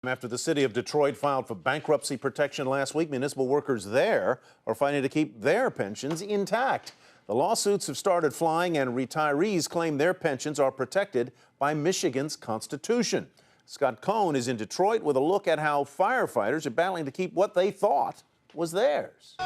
After the city of Detroit filed for bankruptcy protection last week, municipal workers there are fighting to keep their pensions intact. The lawsuits have started flying, and retirees claim their pensions are protected by Michigan's Constitution. Scott Cohen is in Detroit with a look at how firefighters are battling to keep what they thought was theirs.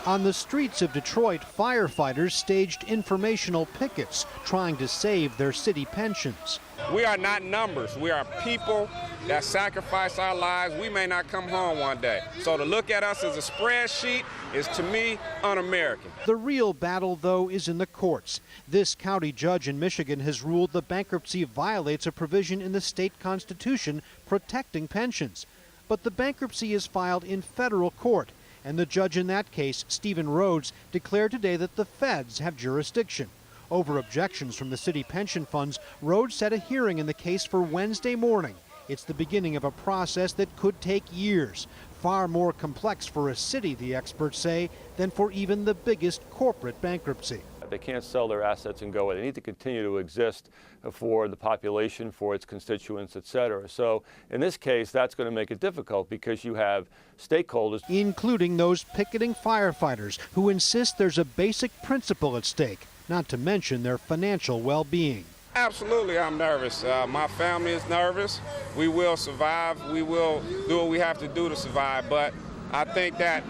On the streets of Detroit, firefighters staged informational pickets trying to save their city pensions. We are not numbers. We are people that sacrifice our lives. We may not come home one day. So to look at us as a spreadsheet is, to me, un-American. The real battle, though, is in the courts. This county judge in Michigan has ruled the bankruptcy violates a provision in the state constitution protecting pensions. But the bankruptcy is filed in federal court. And the judge in that case, Stephen Rhodes, declared today that the feds have jurisdiction. Over objections from the city pension funds, Rhodes set a hearing in the case for Wednesday morning. It's the beginning of a process that could take years. Far more complex for a city, the experts say, than for even the biggest corporate bankruptcy. They can't sell their assets and go away. They need to continue to exist for the population, for its constituents, et cetera. So in this case, that's going to make it difficult because you have stakeholders, including those picketing firefighters who insist there's a basic principle at stake, not to mention their financial well-being. Absolutely, I'm nervous. My family is nervous. We will survive. We will do what we have to do to survive. But I think that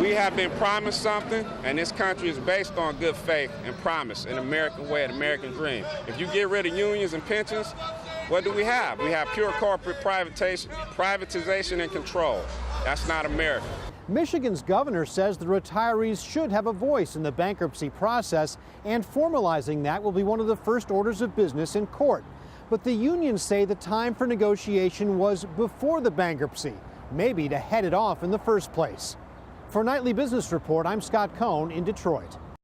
we have been promised something, and this country is based on good faith and promise, an American way, an American dream. If you get rid of unions and pensions, what do we have? We have pure corporate privatization and control. That's not America. Michigan's governor says the retirees should have a voice in the bankruptcy process, and formalizing that will be one of the first orders of business in court. But the unions say the time for negotiation was before the bankruptcy, maybe to head it off in the first place. For Nightly Business Report, I'm Scott Cohen in Detroit.